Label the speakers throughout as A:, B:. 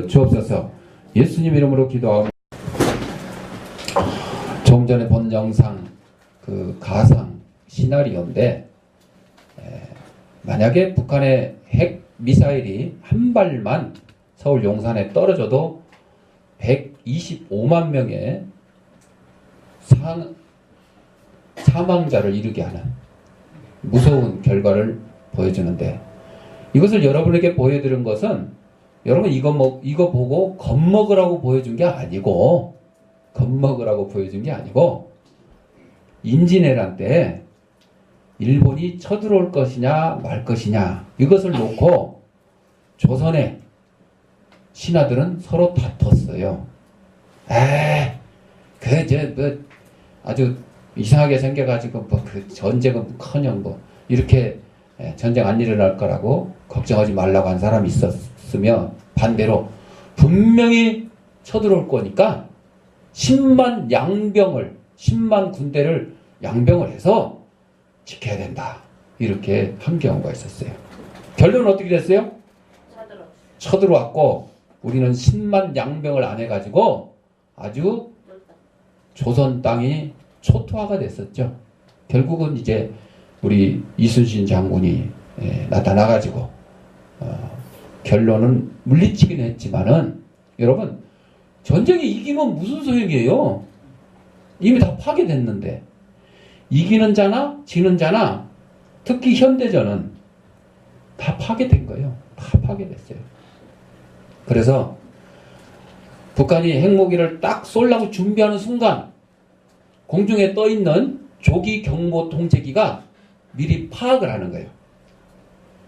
A: 주옵소서. 예수님 이름으로 기도하옵니다. 조금 전에 본 영상 그 가상 시나리오인데 만약에 북한의 핵 미사일이 한 발만 서울 용산에 떨어져도 125만 명의 사망자를 이르게 하는 무서운 결과를 보여주는데, 이것을 여러분에게 보여드린 것은 여러분 이거 보고 겁먹으라고 보여준 게 아니고, 임진왜란 때 일본이 쳐들어올 것이냐 말 것이냐 이것을 놓고 조선의 신하들은 서로 다퉜어요. 아주 이상하게 생겨가지고 그 전쟁은 커녕 이렇게 전쟁 안 일어날 거라고 걱정하지 말라고 한 사람이 있었으며, 반대로 분명히 쳐들어올 거니까 10만 군대를 양병을 해서 지켜야 된다, 이렇게 한 경우가 있었어요. 결론은 어떻게 됐어요? 쳐들어왔고 우리는 10만 양병을 안 해가지고 아주 조선 땅이 초토화가 됐었죠. 결국은 이제 우리 이순신 장군이 나타나가지고 결론은 물리치긴 했지만은, 여러분 전쟁이 이기면 무슨 소용이에요? 이미 다 파괴됐는데. 이기는 자나 지는 자나 특히 현대전은 다 파괴된 거예요. 다 파괴됐어요. 그래서 북한이 핵무기를 딱 쏠려고 준비하는 순간 공중에 떠있는 조기 경보 통제기가 미리 파악을 하는 거예요.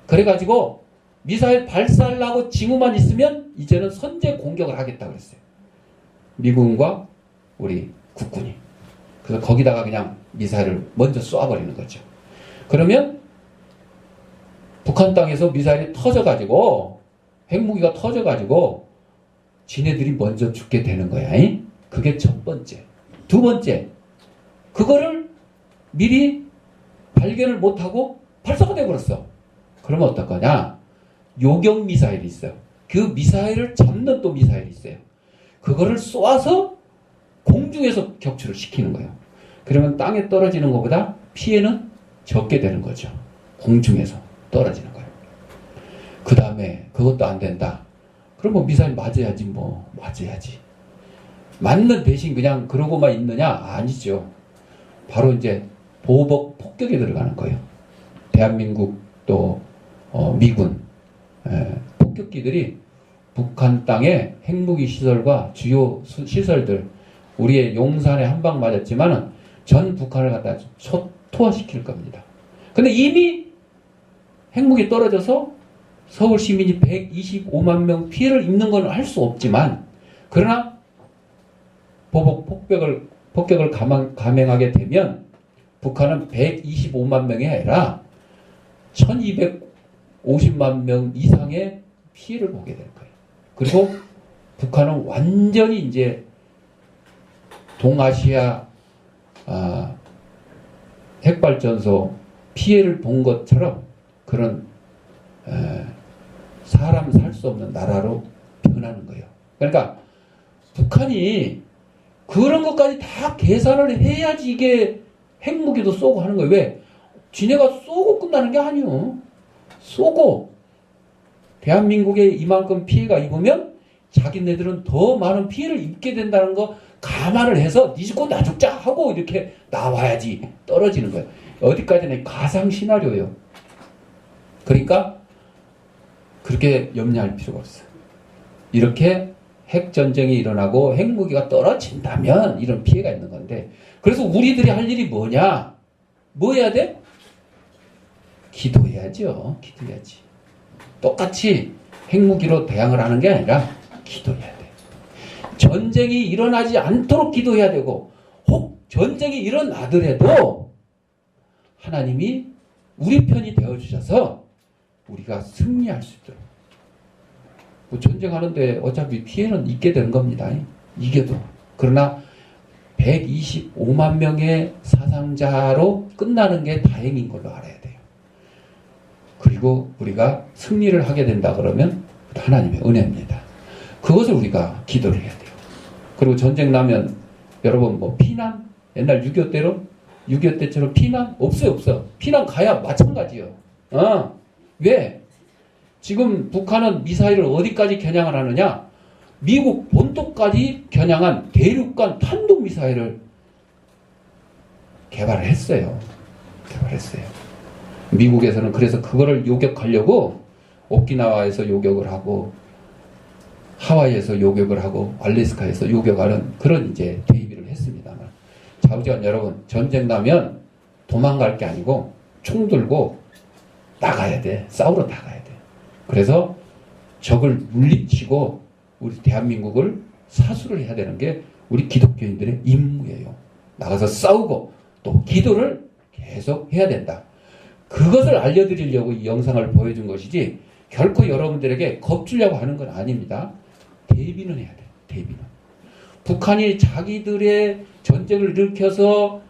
A: 그래가지고 미사일 발사하려고 징후만 있으면 이제는 선제 공격을 하겠다고 그랬어요. 미군과 우리 국군이. 그래서 거기다가 그냥 미사일을 먼저 쏴버리는 거죠. 그러면 북한 땅에서 미사일이 터져가지고, 핵무기가 터져가지고 지네들이 먼저 죽게 되는 거야. 그게 첫 번째. 두 번째, 그거를 미리 발견을 못하고 발사가 돼버렸어. 그러면 어떨 거냐? 요격 미사일이 있어요. 그 미사일을 잡는 또 미사일이 있어요. 그거를 쏘아서 공중에서 격추를 시키는 거예요. 그러면 땅에 떨어지는 것보다 피해는 적게 되는 거죠. 공중에서 떨어지는 거예요. 그 다음에 그것도 안 된다. 그럼 뭐 미사일 맞아야지. 맞는 대신 그냥 그러고만 있느냐? 아니죠. 바로 이제 보복 폭격에 들어가는 거예요. 대한민국 또 미군 폭격기들이 북한 땅의 핵무기 시설과 주요 시설들, 우리의 용산에 한 방 맞았지만은 전 북한을 갖다 초토화시킬 겁니다. 근데 이미 핵무기 떨어져서 서울 시민이 125만 명 피해를 입는 건 할 수 없지만, 그러나 보복 폭격을 감행하게 되면 북한은 125만 명이 아니라 1250만 명 이상의 피해를 보게 될 거예요. 그리고 북한은 완전히 이제 동아시아 핵발전소 피해를 본 것처럼 그런 사람 살 수 없는 나라로 변하는 거예요. 그러니까 북한이 그런 것까지 다 계산을 해야지 이게 핵무기도 쏘고 하는 거예요. 왜? 지네가 쏘고 끝나는 게 아니요. 쏘고 대한민국에 이만큼 피해가 입으면 자기네들은 더 많은 피해를 입게 된다는 거 감안을 해서 니 죽고 나 죽자 하고 이렇게 나와야지 떨어지는 거예요. 어디까지나 가상 시나리오예요. 그러니까 그렇게 염려할 필요가 없어요. 이렇게 핵전쟁이 일어나고 핵무기가 떨어진다면 이런 피해가 있는 건데, 그래서 우리들이 할 일이 뭐냐? 뭐 해야 돼? 기도해야죠. 기도해야지. 똑같이 핵무기로 대항을 하는 게 아니라 기도해야 돼. 전쟁이 일어나지 않도록 기도해야 되고, 혹 전쟁이 일어나더라도 하나님이 우리 편이 되어주셔서 우리가 승리할 수 있도록. 뭐 전쟁하는데 어차피 피해는 있게 되는 겁니다. 이겨도. 그러나 125만 명의 사상자로 끝나는 게 다행인 걸로 알아야 돼요. 그리고 우리가 승리를 하게 된다 그러면 하나님의 은혜입니다. 그것을 우리가 기도를 해야 돼요. 그리고 전쟁 나면 여러분 뭐 피난? 옛날 6.25 때로 6.25 때처럼 피난? 없어요, 없어. 피난 가야 마찬가지요. 왜? 지금 북한은 미사일을 어디까지 겨냥을 하느냐? 미국 본토까지 겨냥한 대륙간 탄도 미사일을 개발을 했어요. 미국에서는 그래서 그거를 요격하려고 오키나와에서 요격을 하고 하와이에서 요격을 하고 알래스카에서 요격하는 그런 이제 대비를 했습니다만, 자우지간 여러분, 전쟁 나면 도망갈 게 아니고 총 들고 나가야 돼. 싸우러 나가야 돼. 그래서 적을 물리치고 우리 대한민국을 사수를 해야 되는 게 우리 기독교인들의 임무예요. 나가서 싸우고 또 기도를 계속 해야 된다. 그것을 알려드리려고 이 영상을 보여준 것이지 결코 여러분들에게 겁주려고 하는 건 아닙니다. 대비는 해야 돼요. 대비는. 북한이 자기들의 전쟁을 일으켜서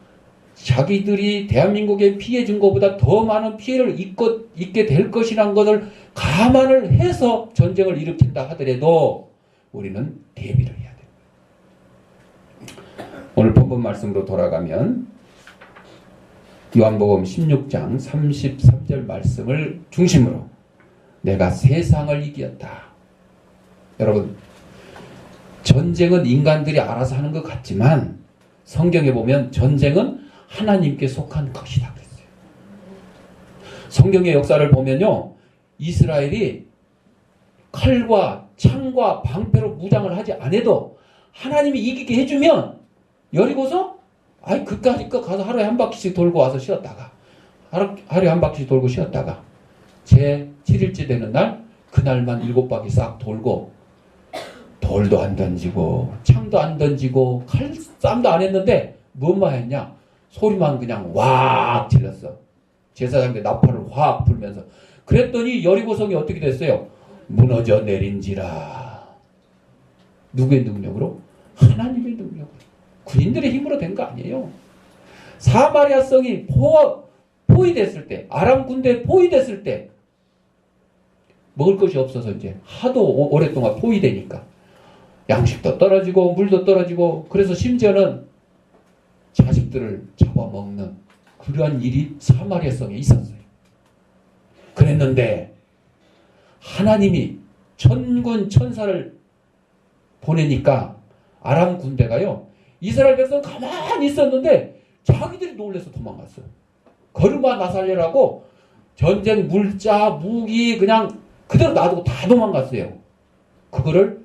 A: 자기들이 대한민국에 피해 준 것보다 더 많은 피해를 입게 될 것이라는 것을 감안을 해서 전쟁을 일으킨다 하더라도 우리는 대비를 해야 돼요. 오늘 본문 말씀으로 돌아가면 요한복음 16장 33절 말씀을 중심으로 내가 세상을 이겼다. 여러분, 전쟁은 인간들이 알아서 하는 것 같지만 성경에 보면 전쟁은 하나님께 속한 것이다 그랬어요. 성경의 역사를 보면요, 이스라엘이 칼과 창과 방패로 무장을 하지 않아도 하나님이 이기게 해주면 여리고서 그까짓 거 가서 하루에 한 바퀴씩 돌고 와서 쉬었다가 하루에 한 바퀴씩 돌고 쉬었다가 제 7일째 되는 날 그날만 7바퀴 싹 돌고 돌도 안 던지고 창도 안 던지고 칼싸움도 안 했는데 뭐만 했냐? 소리만 그냥 왁 질렀어. 제사장들 나팔을 확 불면서. 그랬더니 여리고성이 어떻게 됐어요? 무너져 내린지라. 누구의 능력으로? 하나님의 능력으로. 군인들의 힘으로 된 거 아니에요. 사마리아 성이 포위됐을 때, 아람 군대에 포위됐을 때 먹을 것이 없어서 이제 하도 오랫동안 포위되니까 양식도 떨어지고 물도 떨어지고, 그래서 심지어는 자식들을 잡아먹는 그러한 일이 사마리아 성에 있었어요. 그랬는데 하나님이 천군 천사를 보내니까 아람 군대가요, 이스라엘 백성 가만히 있었는데 자기들이 놀래서 도망갔어요. 거르마 나살려라고 전쟁 물자 무기 그냥 그대로 놔두고 다 도망갔어요. 그거를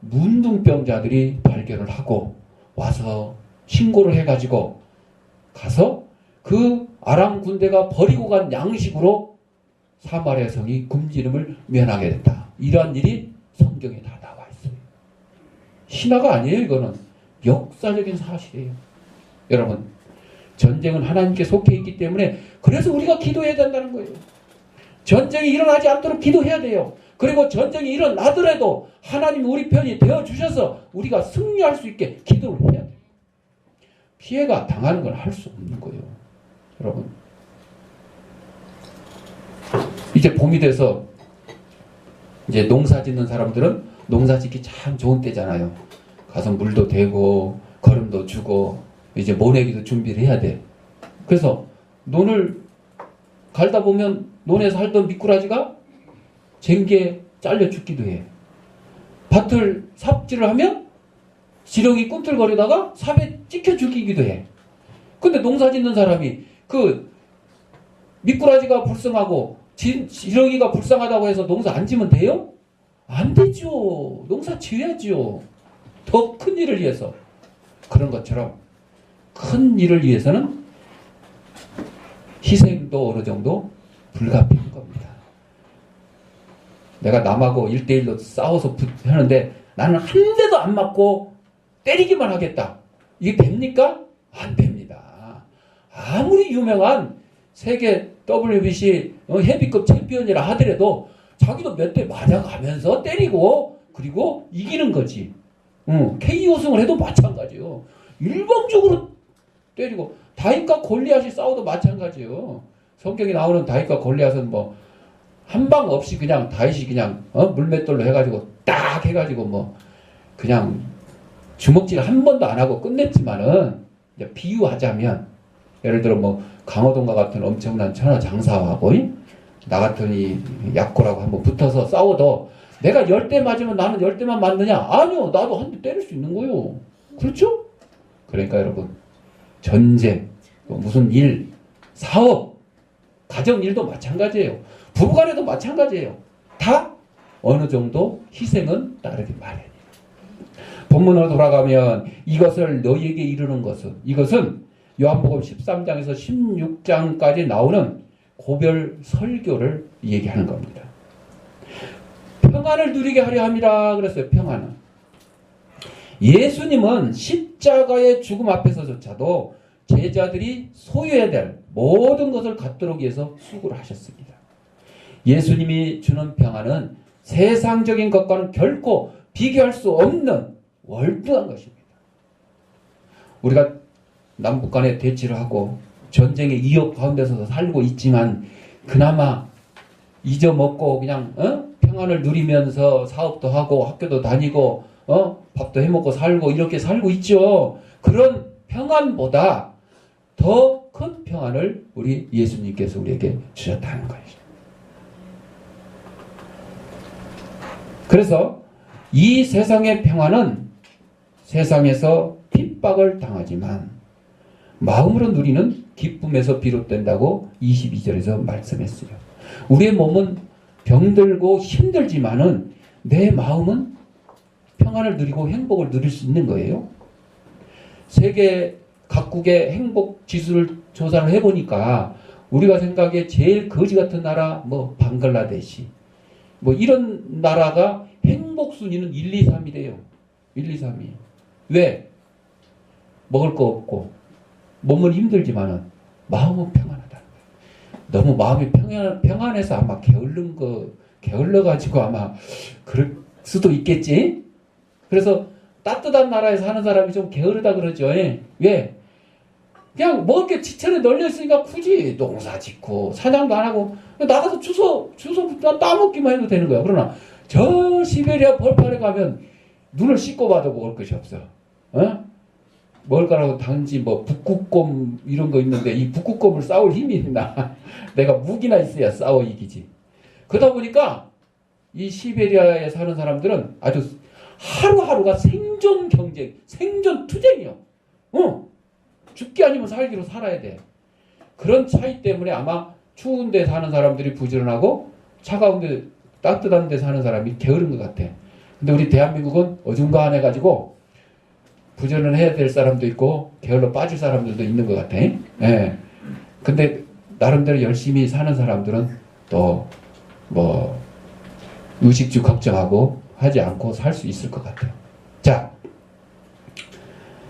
A: 문둥병자들이 발견을 하고 와서 신고를 해가지고 가서 그 아람 군대가 버리고 간 양식으로 사마리아 성이 굶주림을 면하게 됐다. 이러한 일이 성경에 다 나와 있어요. 신화가 아니에요. 이거는 역사적인 사실이에요. 여러분, 전쟁은 하나님께 속해 있기 때문에 그래서 우리가 기도해야 된다는 거예요. 전쟁이 일어나지 않도록 기도해야 돼요. 그리고 전쟁이 일어나더라도 하나님 우리 편이 되어주셔서 우리가 승리할 수 있게 기도를 해야 돼요. 피해가 당하는 걸 할 수 없는 거예요. 여러분, 이제 봄이 돼서 이제 농사 짓는 사람들은 농사 짓기 참 좋은 때잖아요. 가서 물도 대고 거름도 주고 이제 모내기도 준비를 해야 돼. 그래서 논을 갈다 보면 논에 살던 미꾸라지가 쟁기에 잘려 죽기도 해. 밭을 삽질을 하면 지렁이 꿈틀거리다가 삽에 찍혀 죽이기도 해. 근데 농사 짓는 사람이 그 미꾸라지가 불쌍하고 지렁이가 불쌍하다고 해서 농사 안 지면 돼요? 안 되죠. 농사 지어야죠. 더 큰 일을 위해서. 그런 것처럼 큰 일을 위해서는 희생도 어느 정도 불가피한 겁니다. 내가 남하고 1대1로 싸워서 하는데 나는 한 대도 안 맞고 때리기만 하겠다. 이게 됩니까? 안 됩니다. 아무리 유명한 세계 WBC 헤비급 챔피언이라 하더라도 자기도 몇 대 맞아가면서 때리고 그리고 이기는 거지. KO 우승을 해도 마찬가지예요. 일방적으로 때리고 다윗과 골리앗이 싸워도 마찬가지예요. 성경에 나오는 다윗과 골리앗은 뭐 한 방 없이 그냥 다윗이 그냥 물맷돌로 해가지고 딱 해가지고 뭐 그냥 주먹질 한 번도 안 하고 끝냈지만은 이제 비유하자면 예를 들어 뭐 강호동과 같은 엄청난 천하장사하고 나 같은 이 약고라고 한번 붙어서 싸워도 내가 10대 맞으면 나는 10대만 맞느냐? 아니요. 나도 한 대 때릴 수 있는 거요. 그렇죠? 그러니까 여러분 전쟁, 무슨 일, 사업, 가정일도 마찬가지예요. 부부간에도 마찬가지예요. 다 어느 정도 희생은 따르기 마련이에요. 본문으로 돌아가면 이것을 너희에게 이르는 것은 이것은 요한복음 13장에서 16장까지 나오는 고별 설교를 얘기하는 겁니다. 평안을 누리게 하려 함이라 그랬어요. 평안은. 예수님은 십자가의 죽음 앞에서조차도 제자들이 소유해야 될 모든 것을 갖도록 위해서 수고를 하셨습니다. 예수님이 주는 평안은 세상적인 것과는 결코 비교할 수 없는 월등한 것입니다. 우리가 남북 간에 대치를 하고 전쟁의 위협 가운데서 살고 있지만 그나마 잊어먹고 그냥 평안을 누리면서 사업도 하고 학교도 다니고 밥도 해먹고 살고 이렇게 살고 있죠. 그런 평안보다 더 큰 평안을 우리 예수님께서 우리에게 주셨다는 것이죠. 그래서 이 세상의 평안은 세상에서 핍박을 당하지만 마음으로 누리는 기쁨에서 비롯된다고 22절에서 말씀했어요. 우리의 몸은 병들고 힘들지만은 내 마음은 평안을 누리고 행복을 누릴 수 있는 거예요. 세계 각국의 행복 지수를 조사를 해보니까 우리가 생각에 제일 거지 같은 나라 뭐 방글라데시 뭐 이런 나라가 행복 순위는 1, 2, 3이래요. 1, 2, 3이. 왜? 먹을 거 없고 몸은 힘들지만은 마음은 평안하다는 거예요. 너무 마음이 평안해서 아마 게을러가지고 아마 그럴 수도 있겠지? 그래서 따뜻한 나라에 사는 사람이 좀 게으르다 그러죠. 왜? 그냥 먹을 게 지천에 널려있으니까 굳이 농사 짓고 사냥도 안 하고 나가서 주워 따먹기만 해도 되는 거야. 그러나 저 시베리아 벌판에 가면 눈을 씻고 봐도 먹을 것이 없어. 먹을 거라고 단지 뭐 북극곰 이런 거 있는데 이 북극곰을 싸울 힘이 있나? 내가 무기나 있어야 싸워 이기지. 그러다 보니까 이 시베리아에 사는 사람들은 아주 하루하루가 생존 경쟁, 생존 투쟁이요. 죽기 아니면 살기로 살아야 돼. 그런 차이 때문에 아마 추운 데 사는 사람들이 부지런하고 차가운 데 따뜻한 데 사는 사람이 게으른 것 같아. 근데 우리 대한민국은 어중간해가지고 부지런을 해야 될 사람도 있고 게을러 빠질 사람들도 있는 것 같아. 예. 근데 나름대로 열심히 사는 사람들은 또 뭐 의식주 걱정하고 하지 않고 살 수 있을 것 같아요. 자,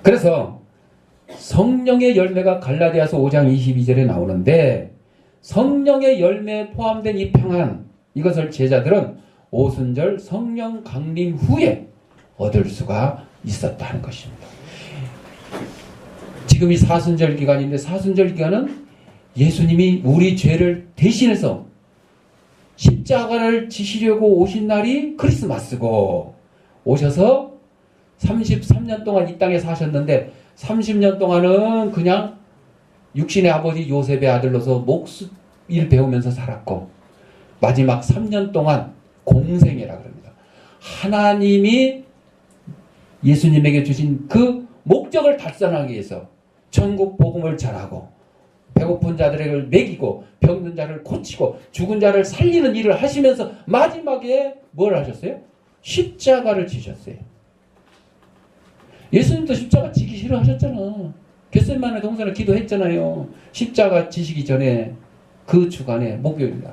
A: 그래서 성령의 열매가 갈라디아서 5장 22절에 나오는데 성령의 열매에 포함된 이 평안 이것을 제자들은 오순절 성령 강림 후에 얻을 수가 있었다는 것입니다. 지금 이 사순절 기간인데 사순절 기간은 예수님이 우리 죄를 대신해서 십자가를 지시려고 오신 날이 크리스마스고 오셔서 33년 동안 이 땅에 사셨는데 30년 동안은 그냥 육신의 아버지 요셉의 아들로서 목수일 배우면서 살았고 마지막 3년 동안 공생애라 그럽니다. 하나님이 예수님에게 주신 그 목적을 달성하기 위해서 천국 복음을 전하고 배고픈 자들을 먹이고 병든 자를 고치고 죽은 자를 살리는 일을 하시면서 마지막에 뭘 하셨어요? 십자가를 지셨어요. 예수님도 십자가 지기 싫어하셨잖아. 겟세마네 동산에 기도했잖아요. 십자가 지시기 전에 그 주간에 목요일날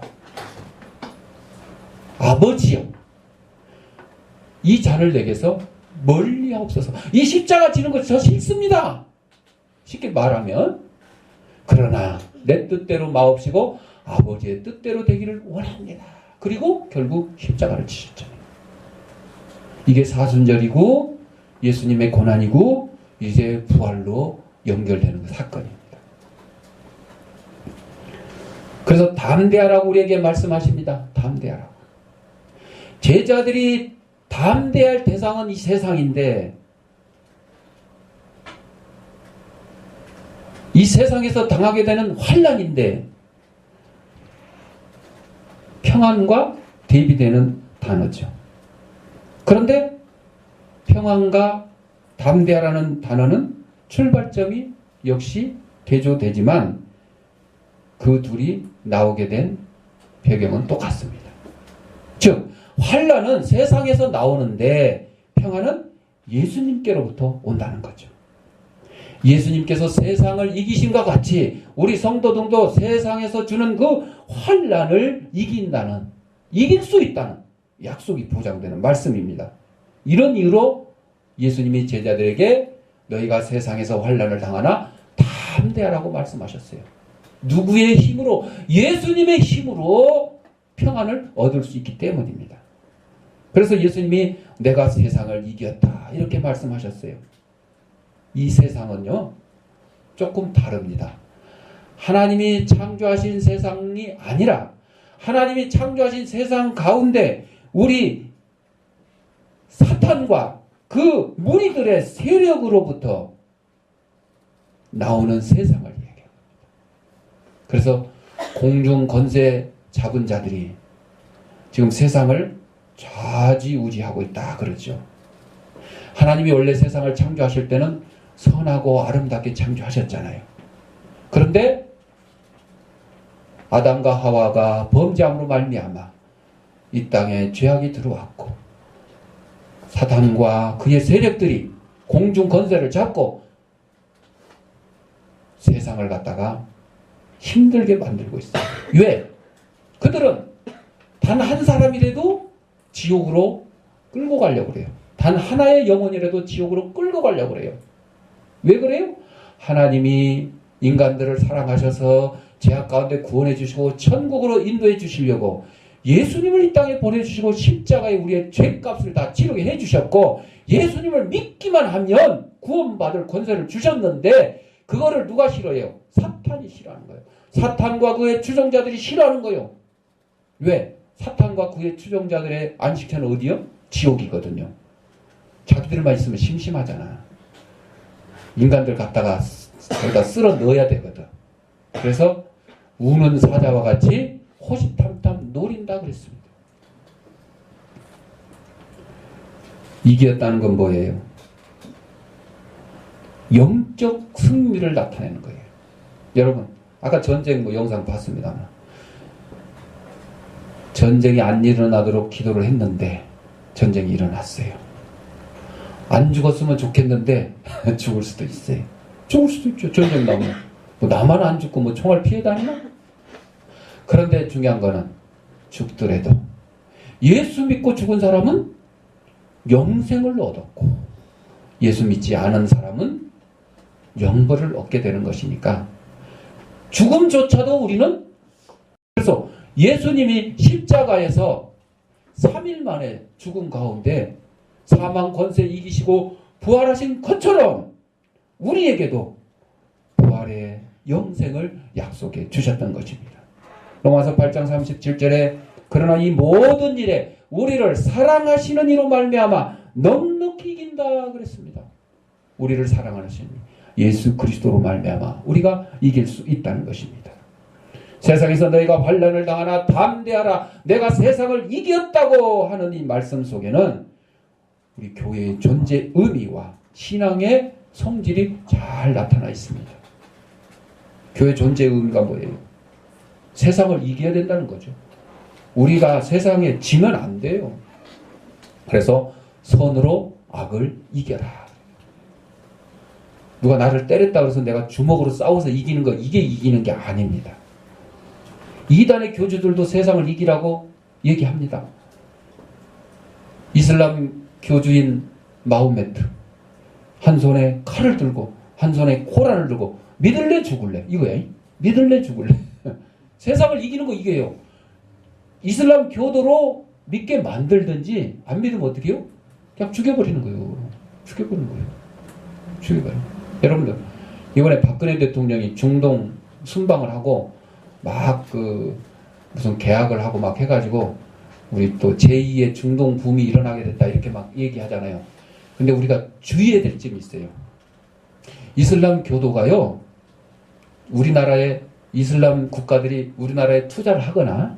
A: 아버지여 이 잔을 내게서 멀리하옵소서. 이 십자가 지는 것이 저 싫습니다. 쉽게 말하면 그러나 내 뜻대로 마옵시고 아버지의 뜻대로 되기를 원합니다. 그리고 결국 십자가를 지셨잖아요. 이게 사순절이고 예수님의 고난이고 이제 부활로 연결되는 사건입니다. 그래서 담대하라고 우리에게 말씀하십니다. 담대하라고. 제자들이 담대할 대상은 이 세상인데 이 세상에서 당하게 되는 환난인데 평안과 대비되는 단어죠. 그런데 평안과 담대하라는 단어는 출발점이 역시 대조되지만 그 둘이 나오게 된 배경은 똑같습니다. 즉 환난은 세상에서 나오는데 평안은 예수님께로부터 온다는 거죠. 예수님께서 세상을 이기신과 같이 우리 성도들도 세상에서 주는 그 환난을 이길 수 있다는 약속이 보장되는 말씀입니다. 이런 이유로 예수님이 제자들에게 너희가 세상에서 환난을 당하나 담대하라고 말씀하셨어요. 누구의 힘으로? 예수님의 힘으로 평안을 얻을 수 있기 때문입니다. 그래서 예수님이 내가 세상을 이겼다 이렇게 말씀하셨어요. 이 세상은요 조금 다릅니다. 하나님이 창조하신 세상이 아니라 하나님이 창조하신 세상 가운데 우리 사탄과 그 무리들의 세력으로부터 나오는 세상을 얘기합니다. 그래서 공중 권세 잡은 자들이 지금 세상을 좌지우지하고 있다 그러죠. 하나님이 원래 세상을 창조하실 때는 선하고 아름답게 창조하셨잖아요. 그런데 아담과 하와가 범죄함으로 말미암아 이 땅에 죄악이 들어왔고 사탄과 그의 세력들이 공중 권세를 잡고 세상을 갖다가 힘들게 만들고 있어요. 왜? 그들은 단 한 사람이라도 지옥으로 끌고 가려고 그래요. 단 하나의 영혼이라도 지옥으로 끌고 가려고 그래요. 왜 그래요? 하나님이 인간들을 사랑하셔서 죄악 가운데 구원해 주시고 천국으로 인도해 주시려고 예수님을 이 땅에 보내주시고 십자가에 우리의 죄값을 다 치르게 해주셨고 예수님을 믿기만 하면 구원받을 권세를 주셨는데 그거를 누가 싫어해요? 사탄이 싫어하는 거예요. 사탄과 그의 추종자들이 싫어하는 거예요. 왜? 사탄과 그의 추종자들의 안식처는 어디요? 지옥이거든요. 자기들만 있으면 심심하잖아. 인간들 갖다가 거기다 쓸어 넣어야 되거든. 그래서 우는 사자와 같이 호시탐탐 노린다 그랬습니다. 이겼다는 건 뭐예요? 영적 승리를 나타내는 거예요. 여러분 아까 전쟁 영상 봤습니다만 전쟁이 안 일어나도록 기도를 했는데 전쟁이 일어났어요. 안 죽었으면 좋겠는데 죽을 수도 있어요. 죽을 수도 있죠. 전쟁 나면 뭐 나만 안 죽고 뭐 총알 피해 다니나? 그런데 중요한 거는 죽더라도 예수 믿고 죽은 사람은 영생을 얻었고 예수 믿지 않은 사람은 영벌을 얻게 되는 것이니까 죽음조차도 우리는 그래서 예수님이 십자가에서 3일 만에 죽음 가운데 사망 권세 이기시고 부활하신 것처럼 우리에게도 부활의 영생을 약속해 주셨던 것입니다. 로마서 8장 37절에 그러나 이 모든 일에 우리를 사랑하시는 이로 말미암아 넉넉히 이긴다 그랬습니다. 우리를 사랑하시는 예수 그리스도로 말미암아 우리가 이길 수 있다는 것입니다. 세상에서 너희가 환난을 당하나 담대하라 내가 세상을 이겼다고 하는 이 말씀 속에는 우리 교회의 존재 의미와 신앙의 성질이 잘 나타나 있습니다. 교회 존재 의미가 뭐예요? 세상을 이겨야 된다는 거죠. 우리가 세상에 지면 안 돼요. 그래서 선으로 악을 이겨라. 누가 나를 때렸다 그래서 내가 주먹으로 싸워서 이기는 거 이게 이기는 게 아닙니다. 이단의 교주들도 세상을 이기라고 얘기합니다. 이슬람 교주인 마호메트 한 손에 칼을 들고 한 손에 코란을 들고 믿을래 죽을래 이거야. 믿을래 죽을래. 세상을 이기는 거 이게요. 이슬람 교도로 믿게 만들든지 안 믿으면 어떻게 해요? 그냥 죽여버리는 거예요. 죽여버리는 거예요. 죽여버려요. 여러분들 이번에 박근혜 대통령이 중동 순방을 하고 막 무슨 계약을 하고 막 해가지고 우리 또 제2의 중동 붐이 일어나게 됐다 이렇게 막 얘기하잖아요. 근데 우리가 주의해야 될 점이 있어요. 이슬람 교도가요, 우리나라의 이슬람 국가들이 우리나라에 투자를 하거나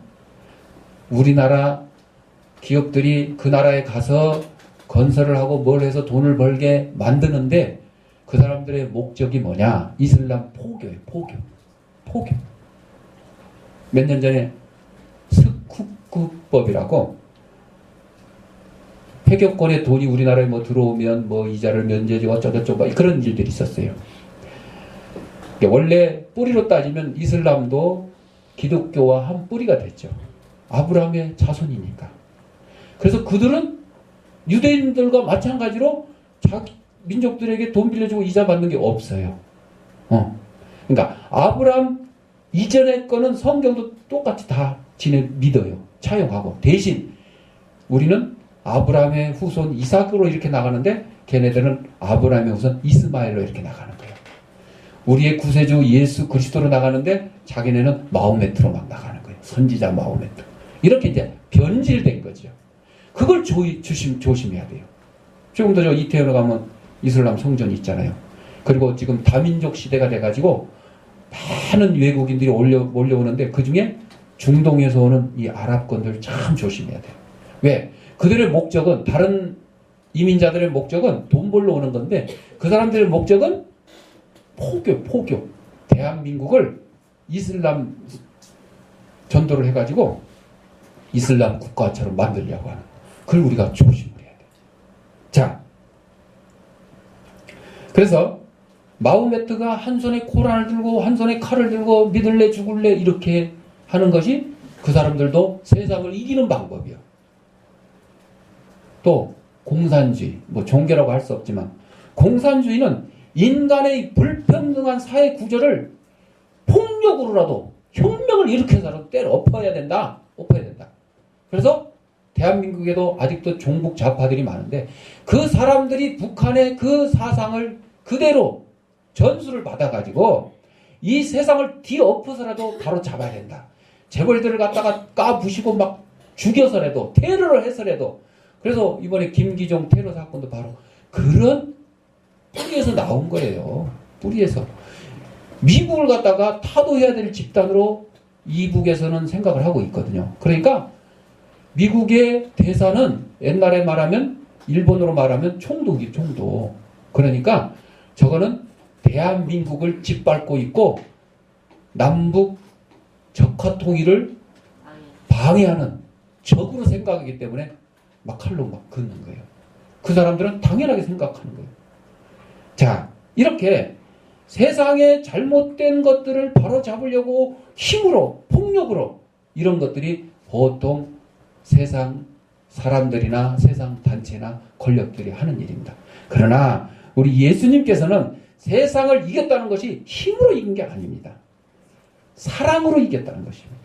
A: 우리나라 기업들이 그 나라에 가서 건설을 하고 뭘 해서 돈을 벌게 만드는데 그 사람들의 목적이 뭐냐? 이슬람 포교예요. 포교. 몇 년 전에 스쿠크법이라고 폐교권의 돈이 우리나라에 뭐 들어오면 뭐 이자를 면제해주고 어쩌고저쩌고 그런 일들이 있었어요. 원래 뿌리로 따지면 이슬람도 기독교와 한 뿌리가 됐죠. 아브라함의 자손이니까. 그래서 그들은 유대인들과 마찬가지로 자기 민족들에게 돈 빌려주고 이자 받는 게 없어요. 그러니까 아브라함 이전의 거는 성경도 똑같이 다 믿어요. 차용하고. 대신 우리는 아브라함의 후손 이삭으로 이렇게 나가는데 걔네들은 아브라함의 후손 이스마엘로 이렇게 나가는 거예요. 우리의 구세주 예수 그리스도로 나가는데 자기네는 마호메트로 막 나가는 거예요. 선지자 마호메트. 이렇게 이제 변질된 거죠. 그걸 조심해야 돼요. 지금도 저 이태원에 가면 이슬람 성전이 있잖아요. 그리고 지금 다민족 시대가 돼가지고 많은 외국인들이 몰려오는데 그 중에 중동에서 오는 이 아랍권들 참 조심해야 돼요. 왜? 그들의 목적은, 다른 이민자들의 목적은 돈 벌러 오는 건데 그 사람들의 목적은 포교. 대한민국을 이슬람 전도를 해가지고 이슬람 국가처럼 만들려고 하는. 그걸 우리가 조심을 해야 돼요. 자, 그래서 마호메트가 한 손에 코란을 들고 한 손에 칼을 들고 믿을래 죽을래 이렇게 하는 것이 그 사람들도 세상을 이기는 방법이요. 또 공산주의, 뭐 종교라고 할 수 없지만 공산주의는 인간의 불평등한 사회 구조를 폭력으로라도 혁명을 일으켜서라도 때려 엎어야 된다. 그래서 대한민국에도 아직도 종북 좌파들이 많은데 그 사람들이 북한의 그 사상을 그대로 전수를 받아가지고 이 세상을 뒤엎어서라도 바로 잡아야 된다. 재벌들을 갖다가 까부시고 막 죽여서라도 테러를 해서라도. 그래서 이번에 김기종 테러 사건도 바로 그런 뿌리에서 나온 거예요. 뿌리에서. 미국을 갖다가 타도해야 될 집단으로 이북에서는 생각을 하고 있거든요. 그러니까 미국의 대사는 옛날에 말하면 일본어로 말하면 총독이에요. 총독. 그러니까 저거는 대한민국을 짓밟고 있고 남북 적화 통일을 방해하는 적으로 생각하기 때문에 막 칼로 막 긋는 거예요. 그 사람들은 당연하게 생각하는 거예요. 자, 이렇게 세상에 잘못된 것들을 바로잡으려고 힘으로, 폭력으로 이런 것들이 보통 세상 사람들이나 세상 단체나 권력들이 하는 일입니다. 그러나 우리 예수님께서는 세상을 이겼다는 것이 힘으로 이긴 게 아닙니다. 사랑으로 이겼다는 것입니다.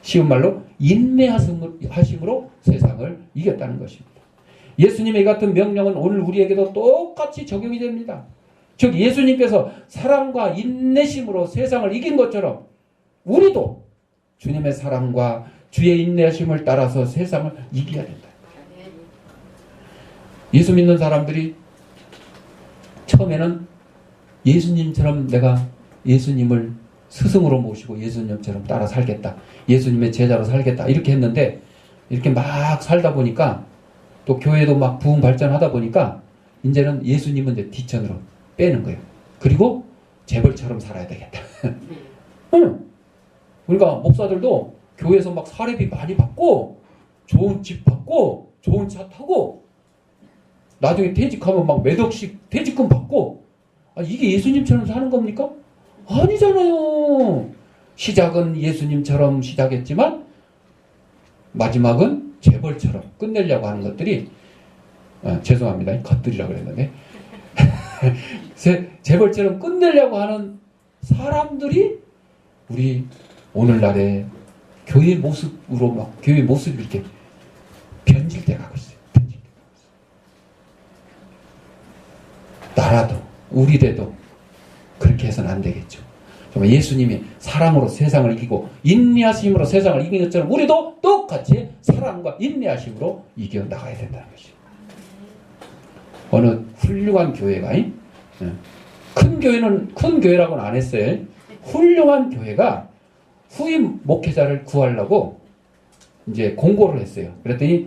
A: 쉬운 말로 인내하심으로 세상을 이겼다는 것입니다. 예수님의 이 같은 명령은 오늘 우리에게도 똑같이 적용이 됩니다. 즉 예수님께서 사랑과 인내심으로 세상을 이긴 것처럼 우리도 주님의 사랑과 주의 인내심을 따라서 세상을 이겨야 된다. 예수 믿는 사람들이 처음에는 예수님처럼 내가 예수님을 스승으로 모시고 예수님처럼 따라 살겠다. 예수님의 제자로 살겠다. 이렇게 했는데 이렇게 막 살다 보니까 또 교회도 막 부흥 발전하다 보니까 이제는 예수님은 이제 뒷전으로 빼는 거예요. 그리고 재벌처럼 살아야 되겠다. 응. 그러니까 목사들도 교회에서 막 사례비 많이 받고 좋은 집 받고 좋은 차 타고 나중에 퇴직하면 막 몇 억씩 퇴직금 받고 이게 예수님처럼 사는 겁니까? 아니잖아요. 시작은 예수님처럼 시작했지만 마지막은 재벌처럼 끝내려고 하는 것들이 죄송합니다. 겉들이라고 그랬는데 재벌처럼 끝내려고 하는 사람들이 우리 오늘날의 교회 모습으로 막 교회 모습이 이렇게 변질돼 가고 있어요. 나라도 우리들도 그렇게 해서는 안 되겠죠. 그러면 예수님이 사랑으로 세상을 이기고 인내하심으로 세상을 이긴 것처럼 우리도 똑같이 사랑과 인내하심으로 이겨나가야 된다는 것이죠. 어느 훌륭한 교회가 큰 교회는 큰 교회라고는 안 했어요. 훌륭한 교회가 후임 목회자를 구하려고 이제 공고를 했어요. 그랬더니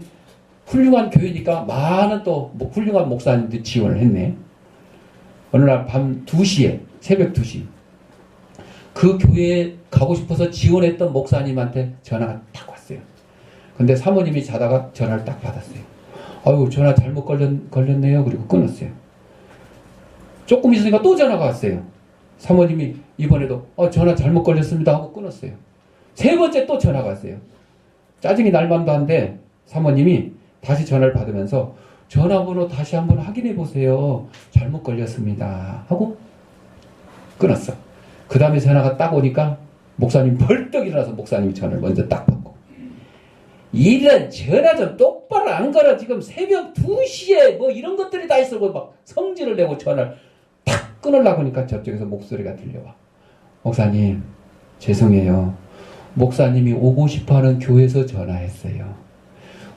A: 훌륭한 교회니까 많은 또 훌륭한 목사님들이 지원을 했네. 어느 날 밤 2시에 새벽 2시 그 교회에 가고 싶어서 지원했던 목사님한테 전화가 딱 왔어요. 근데 사모님이 자다가 전화를 딱 받았어요. 아유, 전화 잘못 걸렸네요. 그리고 끊었어요. 조금 있으니까 또 전화가 왔어요. 사모님이 이번에도 전화 잘못 걸렸습니다 하고 끊었어요. 세 번째 또 전화가 왔어요. 짜증이 날 만도 한데 사모님이 다시 전화를 받으면서 전화번호 다시 한번 확인해 보세요. 잘못 걸렸습니다 하고 끊었어. 그 다음에 전화가 딱 오니까 목사님 벌떡 일어나서 목사님이 전화를 먼저 딱 받고, 이런 전화 좀 똑바로 안 걸어. 지금 새벽 2시에 뭐 이런 것들이 다 있어. 막 성질을 내고 전화를 탁 끊으려고 하니까 저쪽에서 목소리가 들려와. 목사님 죄송해요. 목사님이 오고 싶어하는 교회에서 전화했어요.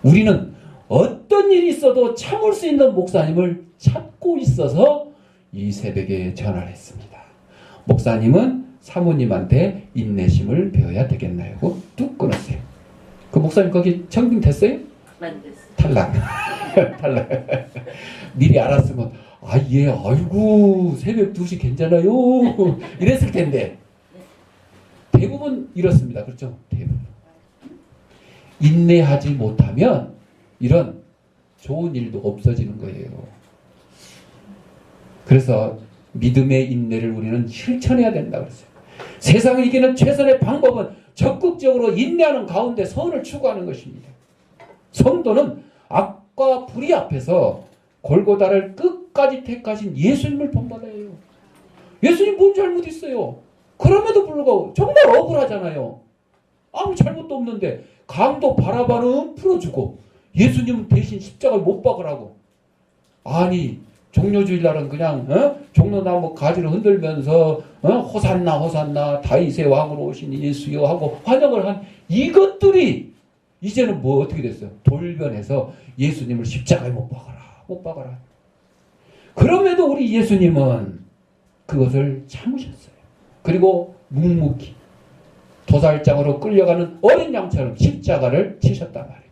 A: 우리는 어떤 일이 있어도 참을 수 있는 목사님을 찾고 있어서 이 새벽에 전화를 했습니다. 목사님은 사모님한테 인내심을 배워야 되겠나요? 하고 뚝 끊었어요. 그 목사님 거기 청빙됐어요?
B: 안 됐어요.
A: 탈락. 탈락. 미리 알았으면 예, 아이고 새벽 2시 괜찮아요 이랬을 텐데 대부분 이렇습니다. 그렇죠? 대부분 인내하지 못하면 이런 좋은 일도 없어지는 거예요. 그래서 믿음의 인내를 우리는 실천해야 된다 그랬어요. 세상을 이기는 최선의 방법은 적극적으로 인내하는 가운데 선을 추구하는 것입니다. 성도는 악과 불의 앞에서 골고다를 끝까지 택하신 예수님을 본받아야 해요. 예수님 뭔 잘못 있어요? 그럼에도 불구하고 정말 억울하잖아요. 아무 잘못도 없는데 강도 바라바는 풀어주고 예수님 대신 십자가를 못 박으라고. 아니 종려주일날은 그냥 종려나무 가지를 흔들면서 호산나 호산나 다윗의 왕으로 오신 예수여 하고 환영을 한 이것들이 이제는 뭐 어떻게 됐어요? 돌변해서 예수님을 십자가에 못 박아라 못 박아라. 그럼에도 우리 예수님은 그것을 참으셨어요. 그리고 묵묵히 도살장으로 끌려가는 어린 양처럼 십자가를 치셨단 말입니다.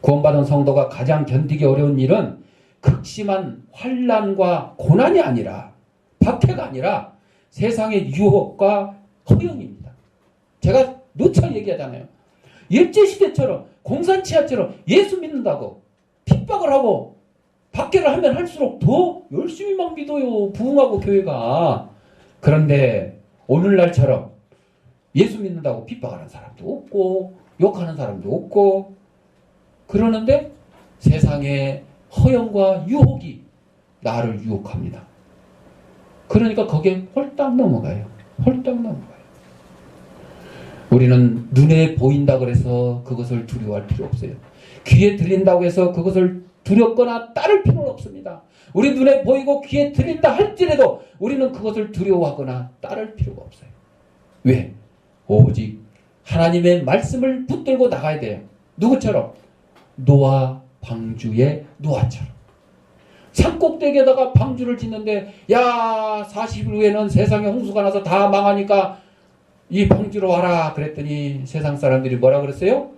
A: 구원받은 성도가 가장 견디기 어려운 일은 극심한 환난과 고난이 아니라 박해가 아니라 세상의 유혹과 허영입니다. 제가 누차 얘기하잖아요. 일제시대처럼 공산치하처럼 예수 믿는다고 핍박을 하고 박해를 하면 할수록 더 열심히 막 믿어요. 부흥하고 교회가. 그런데 오늘날처럼 예수 믿는다고 핍박하는 사람도 없고 욕하는 사람도 없고 그러는데 세상의 허영과 유혹이 나를 유혹합니다. 그러니까 거기에 홀딱 넘어가요. 홀딱 넘어가요. 우리는 눈에 보인다고 그래서 그것을 두려워할 필요 없어요. 귀에 들린다고 해서 그것을 두렵거나 따를 필요는 없습니다. 우리 눈에 보이고 귀에 들린다 할지라도 우리는 그것을 두려워하거나 따를 필요가 없어요. 왜? 오직 하나님의 말씀을 붙들고 나가야 돼요. 누구처럼? 노아 방주의 노아처럼. 산꼭대기에다가 방주를 짓는데 야 40일 후에는 세상에 홍수가 나서 다 망하니까 이 방주로 와라 그랬더니 세상 사람들이 뭐라 그랬어요?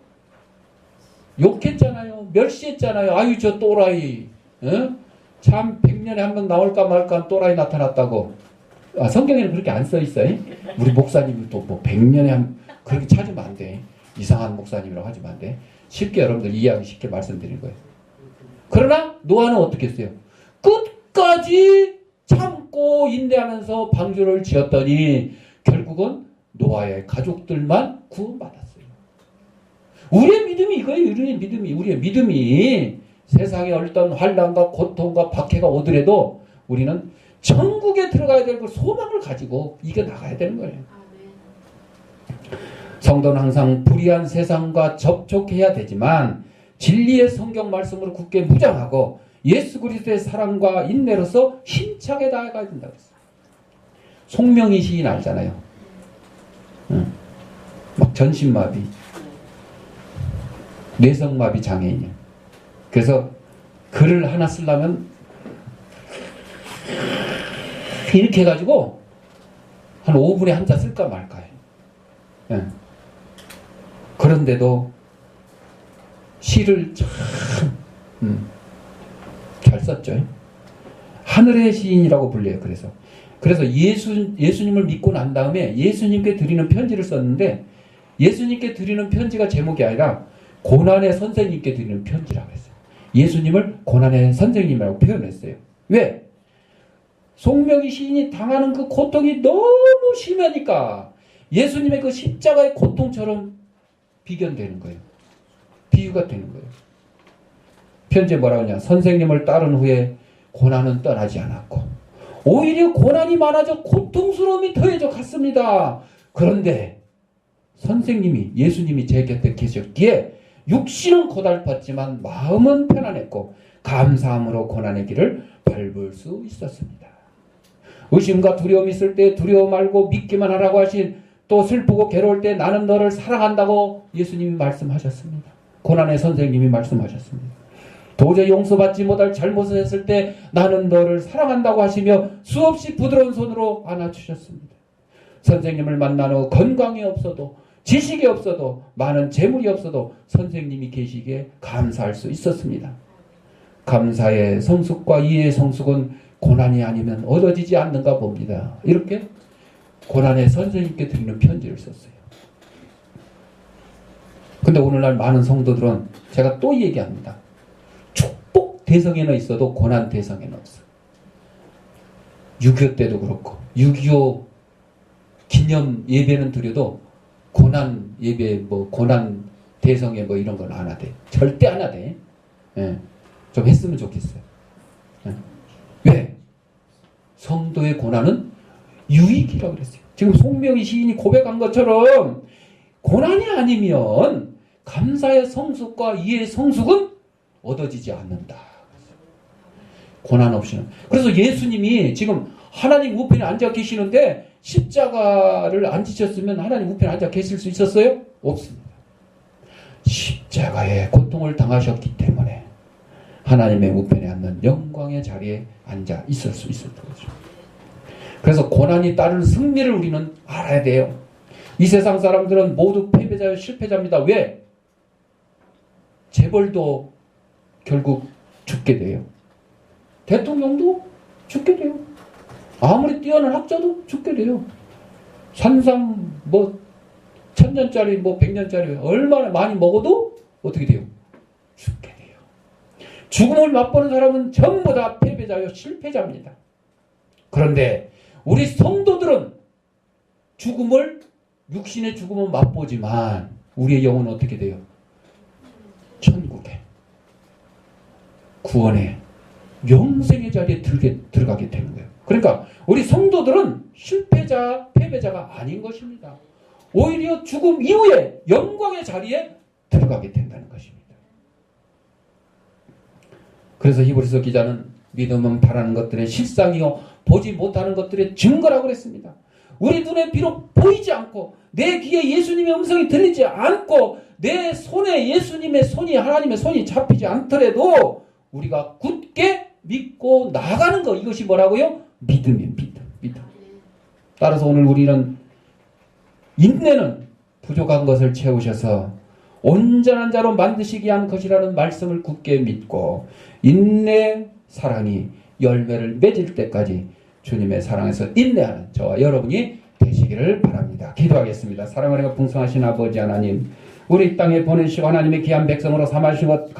A: 욕했잖아요. 멸시했잖아요. 아유 저 또라이 참 100년에 한 명 나올까 말까 또라이 나타났다고. 성경에는 그렇게 안 써 있어요. 우리 목사님은 또 뭐 100년에 그렇게 찾으면 안 돼. 이상한 목사님이라고 하지면 안 돼. 쉽게 여러분들 이해하기 쉽게 말씀드린 거예요. 그러나 노아는 어떻게 했어요? 끝까지 참고 인내하면서 방주를 지었더니 결국은 노아의 가족들만 구원받았어요. 우리의 믿음이 이거예요. 우리의 믿음이 세상에 어떤 환난과 고통과 박해가 오더라도 우리는 천국에 들어가야 될 그 소망을 가지고 이겨나가야 되는 거예요. 성도는 항상 불의한 세상과 접촉해야 되지만 진리의 성경 말씀으로 굳게 무장하고 예수 그리스도의 사랑과 인내로서 힘차게 나아가야 된다고 했어요. 송명희 시인 알잖아요. 응. 막 전신마비, 뇌성마비 장애인이에요. 그래서 글을 하나 쓰려면 이렇게 해가지고 한 5분에 한 자 쓸까 말까 해요. 예. 그런데도 시를 참 잘 썼죠. 하늘의 시인이라고 불려요. 그래서 예수님을 믿고 난 다음에 예수님께 드리는 편지를 썼는데, 예수님께 드리는 편지가 제목이 아니라 고난의 선생님께 드리는 편지라고 했어요. 예수님을 고난의 선생님이라고 표현했어요. 왜? 송명희 시인이 당하는 그 고통이 너무 심하니까 예수님의 그 십자가의 고통처럼 비견되는 거예요. 비유가 되는 거예요. 편지에 뭐라고 하냐? 선생님을 따른 후에 고난은 떠나지 않았고 오히려 고난이 많아져 고통스러움이 더해져 갔습니다. 그런데 선생님이, 예수님이 제 곁에 계셨기에 육신은 고달팠지만 마음은 편안했고 감사함으로 고난의 길을 밟을 수 있었습니다. 의심과 두려움이 있을 때 두려워 말고 믿기만 하라고 하신, 또 슬프고 괴로울 때 나는 너를 사랑한다고 예수님이 말씀하셨습니다. 고난의 선생님이 말씀하셨습니다. 도저히 용서받지 못할 잘못을 했을 때 나는 너를 사랑한다고 하시며 수없이 부드러운 손으로 안아주셨습니다. 선생님을 만난 후 건강이 없어도, 지식이 없어도, 많은 재물이 없어도 선생님이 계시기에 감사할 수 있었습니다. 감사의 성숙과 이해의 성숙은 고난이 아니면 얻어지지 않는가 봅니다. 이렇게 고난의 선생님께 드리는 편지를 썼어요. 근데 오늘날 많은 성도들은, 제가 또 얘기합니다, 축복 대성에는 있어도 고난 대성에는 없어. 6.25 때도 그렇고 6.25 기념 예배는 드려도 고난 예배, 뭐 고난 대성에 뭐 이런 건 안 하대. 절대 안 하대. 예. 좀 했으면 좋겠어요. 예. 왜? 성도의 고난은 유익이라고 그랬어요. 지금 송명희 시인이 고백한 것처럼 고난이 아니면 감사의 성숙과 이해의 성숙은 얻어지지 않는다. 고난 없이는. 그래서 예수님이 지금 하나님 우편에 앉아 계시는데 십자가를 안 지셨으면 하나님 우편에 앉아 계실 수 있었어요? 없습니다. 십자가의 고통을 당하셨기 때문에 하나님의 우편에 앉는 영광의 자리에 앉아 있을 수 있었던 거죠. 그래서 고난이 따르는 승리를 우리는 알아야 돼요. 이 세상 사람들은 모두 패배자요 실패자입니다. 왜? 재벌도 결국 죽게 돼요. 대통령도 죽게 돼요. 아무리 뛰어난 학자도 죽게 돼요. 산삼 뭐 1000년짜리 뭐 100년짜리 얼마나 많이 먹어도 어떻게 돼요? 죽게 돼요. 죽음을 맛보는 사람은 전부 다 패배자요 실패자입니다. 그런데 우리 성도들은 죽음을, 육신의 죽음은 맛보지만 우리의 영혼은 어떻게 돼요? 천국에, 구원에, 영생의 자리에 들어가게 되는 거예요. 그러니까 우리 성도들은 실패자, 패배자가 아닌 것입니다. 오히려 죽음 이후에 영광의 자리에 들어가게 된다는 것입니다. 그래서 히브리서 기자는 믿음은 바라는 것들의 실상이요 보지 못하는 것들의 증거라고 그랬습니다. 우리 눈에 비록 보이지 않고 내 귀에 예수님의 음성이 들리지 않고 내 손에 예수님의 손이, 하나님의 손이 잡히지 않더라도 우리가 굳게 믿고 나가는 것, 이것이 뭐라고요? 믿음이에요. 믿음. 따라서 오늘 우리는 인내는 부족한 것을 채우셔서 온전한 자로 만드시기 위한 것이라는 말씀을 굳게 믿고 인내, 사랑이 열매를 맺을 때까지 주님의 사랑에서 인내하는 저와 여러분이 되시기를 바랍니다. 기도하겠습니다. 사랑하는 풍성하신 아버지 하나님, 우리 땅에 보내시고 하나님의 귀한 백성으로 삼아주신 것